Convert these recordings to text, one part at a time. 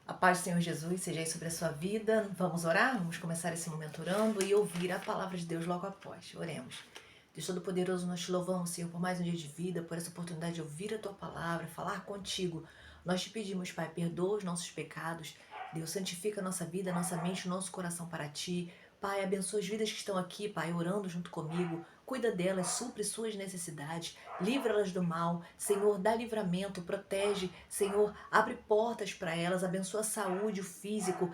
A paz do Senhor Jesus seja aí sobre a sua vida. Vamos orar? Vamos começar esse momento orando e ouvir a palavra de Deus logo após. Oremos. Deus Todo-Poderoso, nós te louvamos, Senhor, por mais um dia de vida, por essa oportunidade de ouvir a tua palavra, falar contigo. Nós te pedimos, Pai, perdoa os nossos pecados. Deus, santifica a nossa vida, a nossa mente, o nosso coração para ti. Pai, abençoa as vidas que estão aqui, Pai, orando junto comigo. Cuida delas, supre suas necessidades, livra-las do mal. Senhor, dá livramento, protege. Senhor, abre portas para elas, abençoa a saúde, o físico.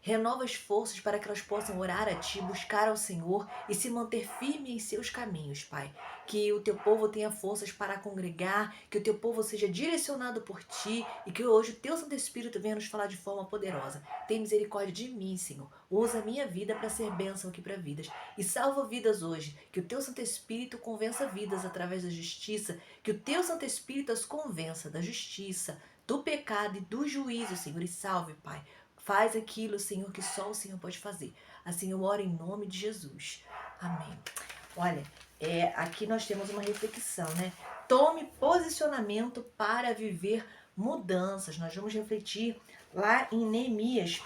Renova as forças para que elas possam orar a Ti, buscar ao Senhor e se manter firme em seus caminhos, Pai. Que o Teu povo tenha forças para congregar, que o Teu povo seja direcionado por Ti e que hoje o Teu Santo Espírito venha nos falar de forma poderosa. Tem misericórdia de mim, Senhor. Usa a minha vida para ser bênção aqui para vidas. E salva vidas hoje. Que o Teu Santo Espírito convença vidas através da justiça. Que o Teu Santo Espírito as convença da justiça, do pecado e do juízo, Senhor. E salve, Pai. Faz aquilo, Senhor, que só o Senhor pode fazer. Assim eu oro em nome de Jesus. Amém. Olha, aqui nós temos uma reflexão, né? Tome posicionamento para viver mudanças. Nós vamos refletir lá em Neemias,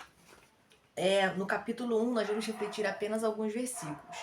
no capítulo 1, nós vamos refletir apenas alguns versículos.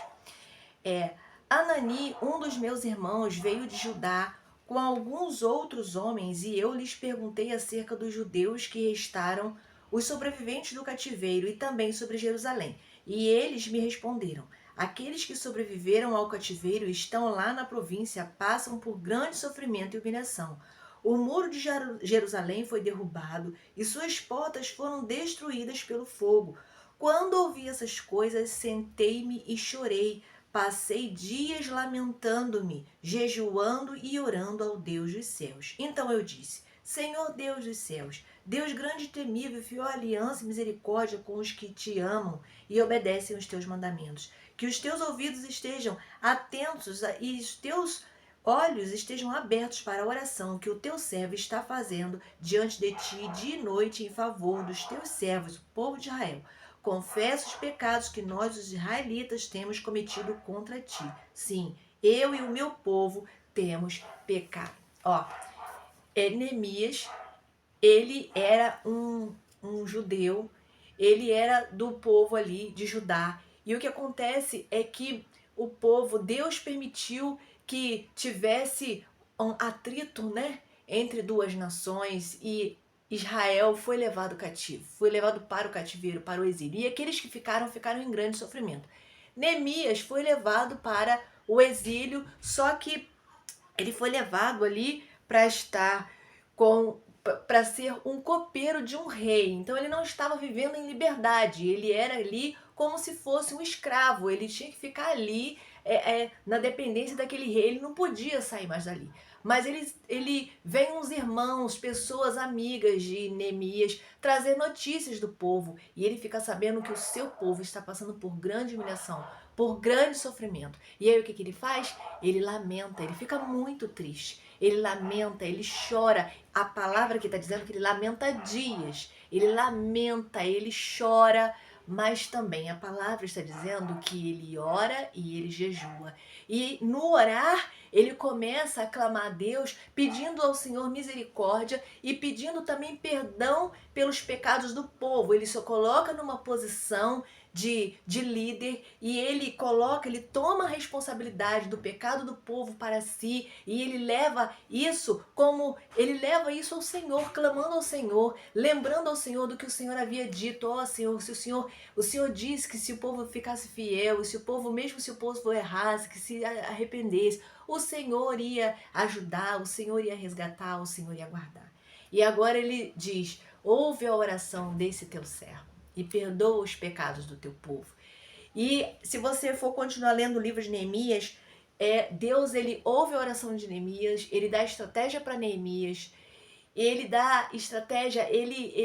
Anani, um dos meus irmãos, veio de Judá com alguns outros homens e eu lhes perguntei acerca dos judeus que restaram, os sobreviventes do cativeiro, e também sobre Jerusalém. E eles me responderam: aqueles que sobreviveram ao cativeiro estão lá na província, passam por grande sofrimento e humilhação. O muro de Jerusalém foi derrubado e suas portas foram destruídas pelo fogo. Quando ouvi essas coisas, sentei-me e chorei. Passei dias lamentando-me, jejuando e orando ao Deus dos céus. Então eu disse: Senhor Deus dos céus, Deus grande e temível, fiel aliança e misericórdia com os que te amam e obedecem os teus mandamentos. Que os teus ouvidos estejam atentos e os teus olhos estejam abertos para a oração que o teu servo está fazendo diante de ti dia e noite em favor dos teus servos, o povo de Israel. Confesso os pecados que nós, os israelitas, temos cometido contra ti. Sim, eu e o meu povo temos pecado. Neemias, ele era um judeu, ele era do povo ali de Judá. E o que acontece é que o povo, Deus permitiu que tivesse um atrito, né, entre duas nações, e Israel foi levado cativo, foi levado para o cativeiro, para o exílio. E aqueles que ficaram em grande sofrimento. Neemias foi levado para o exílio, só que ele foi levado ali para estar para ser um copeiro de um rei. Então ele não estava vivendo em liberdade, ele era ali como se fosse um escravo, ele tinha que ficar ali na dependência daquele rei, ele não podia sair mais dali. Mas ele vem uns irmãos, pessoas amigas de Neemias, trazer notícias do povo, e ele fica sabendo que o seu povo está passando por grande humilhação, por grande sofrimento. E aí o que ele faz? Ele lamenta, ele fica muito triste. Ele lamenta, ele chora. A palavra que está dizendo que ele lamenta dias. Ele lamenta, ele chora, mas também a palavra está dizendo que ele ora e ele jejua. E no orar, ele começa a clamar a Deus, pedindo ao Senhor misericórdia e pedindo também perdão pelos pecados do povo. Ele se coloca numa posição de líder e ele toma a responsabilidade do pecado do povo para si, e ele leva isso ao Senhor, clamando ao Senhor, lembrando ao Senhor do que o Senhor havia dito. Senhor, o Senhor disse que se o povo ficasse fiel, mesmo se o povo errasse, que se arrependesse, o Senhor ia ajudar, o Senhor ia resgatar, o Senhor ia guardar. E agora ele diz: ouve a oração desse teu servo e perdoa os pecados do teu povo. E se você for continuar lendo o livro de Neemias, Deus, ele ouve a oração de Neemias, ele dá estratégia para Neemias, ele dá estratégia,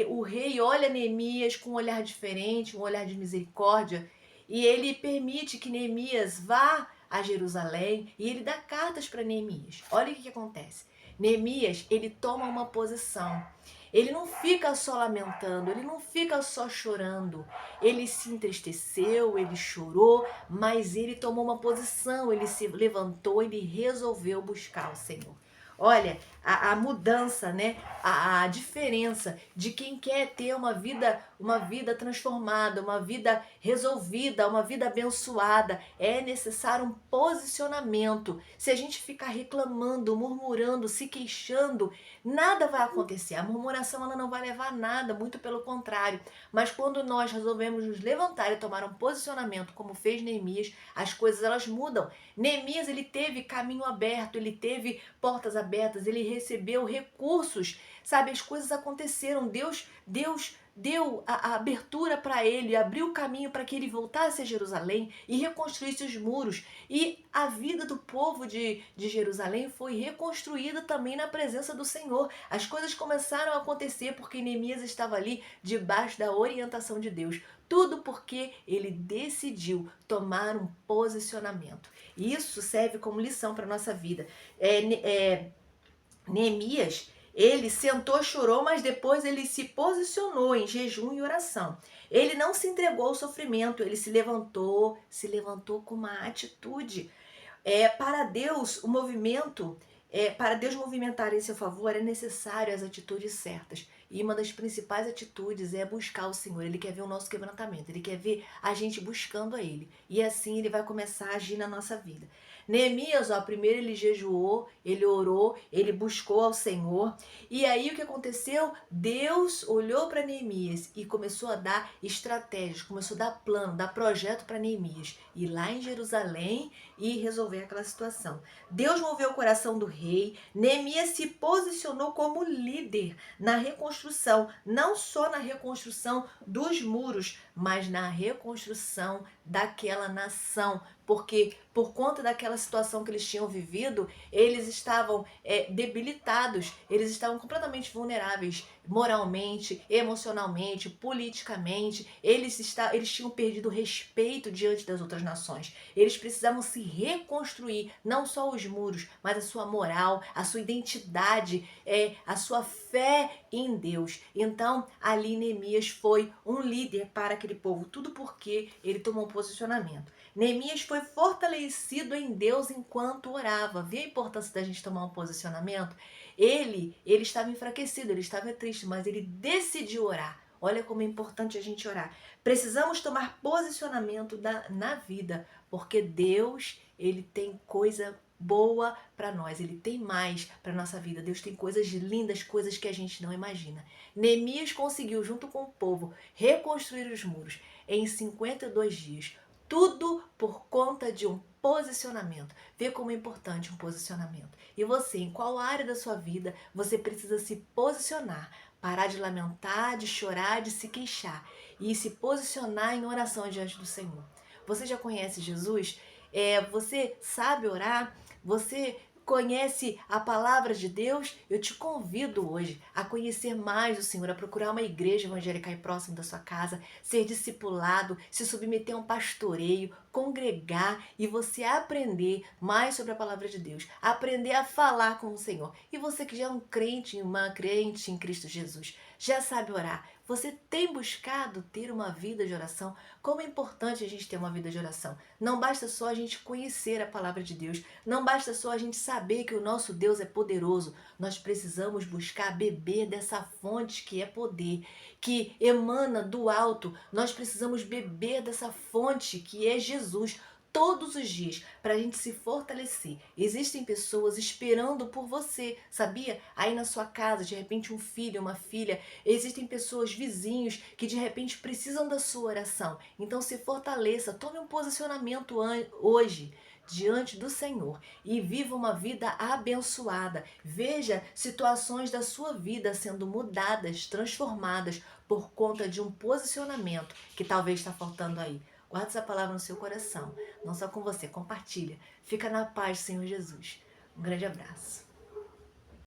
o rei olha Neemias com um olhar diferente, um olhar de misericórdia, e ele permite que Neemias vá a Jerusalém, e ele dá cartas para Neemias. Olha o que acontece. Neemias, ele toma uma posição. Ele não fica só lamentando, ele não fica só chorando. Ele se entristeceu, ele chorou, mas ele tomou uma posição, ele se levantou, ele resolveu buscar o Senhor. Olha, a mudança, né? A diferença de quem quer ter uma vida transformada, uma vida resolvida, uma vida abençoada. É necessário um posicionamento. Se a gente ficar reclamando, murmurando, se queixando, nada vai acontecer. A murmuração ela não vai levar a nada, muito pelo contrário. Mas quando nós resolvemos nos levantar e tomar um posicionamento, como fez Neemias, as coisas elas mudam. Neemias ele teve caminho aberto, ele teve portas abertas, ele recebeu recursos, sabe? As coisas aconteceram. Deus deu a abertura para ele, abriu o caminho para que ele voltasse a Jerusalém e reconstruísse os muros. E a vida do povo de Jerusalém foi reconstruída também na presença do Senhor. As coisas começaram a acontecer porque Neemias estava ali debaixo da orientação de Deus. Tudo porque ele decidiu tomar um posicionamento. Isso serve como lição para a nossa vida. Neemias, ele sentou, chorou, mas depois ele se posicionou em jejum e oração. Ele não se entregou ao sofrimento, ele se levantou com uma atitude. Para Deus, para Deus movimentar em seu favor, é necessário as atitudes certas. E uma das principais atitudes é buscar o Senhor. Ele quer ver o nosso quebrantamento, ele quer ver a gente buscando a Ele. E assim ele vai começar a agir na nossa vida. Neemias, primeiro ele jejuou, ele orou, ele buscou ao Senhor. E aí o que aconteceu? Deus olhou para Neemias e começou a dar estratégias, começou a dar plano, dar projeto para Neemias. Ir lá em Jerusalém e resolver aquela situação. Deus moveu o coração do rei. Neemias se posicionou como líder na reconstrução, não só na reconstrução dos muros, mas na reconstrução daquela nação, porque por conta daquela situação que eles tinham vivido, eles estavam debilitados, eles estavam completamente vulneráveis moralmente, emocionalmente, politicamente. Eles tinham perdido o respeito diante das outras nações. Eles precisavam se reconstruir, não só os muros, mas a sua moral, a sua identidade, a sua fé em Deus. Então, ali Neemias foi um líder para aquele povo, tudo porque ele tomou um posicionamento. Neemias foi fortalecido em Deus enquanto orava. Vê a importância da gente tomar um posicionamento? Ele estava enfraquecido, ele estava triste, mas ele decidiu orar. Olha como é importante a gente orar. Precisamos tomar posicionamento na vida, porque Deus, ele tem coisa boa para nós, ele tem mais para nossa vida. Deus tem coisas lindas, coisas que a gente não imagina. Neemias conseguiu, junto com o povo, reconstruir os muros em 52 dias. Tudo por conta de um posicionamento. Vê como é importante um posicionamento. E você, em qual área da sua vida você precisa se posicionar? Parar de lamentar, de chorar, de se queixar e se posicionar em oração diante do Senhor. Você já conhece Jesus? Você sabe orar? Você conhece a palavra de Deus? Eu te convido hoje a conhecer mais o Senhor, a procurar uma igreja evangélica aí próximo da sua casa, ser discipulado, se submeter a um pastoreio, congregar e você aprender mais sobre a palavra de Deus, aprender a falar com o Senhor. E você que já é um crente, uma crente em Cristo Jesus, já sabe orar, você tem buscado ter uma vida de oração? Como é importante a gente ter uma vida de oração. Não basta só a gente conhecer a palavra de Deus, não basta só a gente saber que o nosso Deus é poderoso. Nós precisamos buscar beber dessa fonte que é poder, que emana do alto. Nós precisamos beber dessa fonte que é Jesus todos os dias para a gente se fortalecer. Existem pessoas esperando por você, sabia? Aí na sua casa, de repente um filho, uma filha, existem pessoas, vizinhos, que de repente precisam da sua oração. Então se fortaleça, tome um posicionamento hoje diante do Senhor e viva uma vida abençoada. Veja situações da sua vida sendo mudadas, transformadas por conta de um posicionamento que talvez está faltando aí. Guarda essa palavra no seu coração, não só com você, compartilha. Fica na paz, Senhor Jesus. Um grande abraço.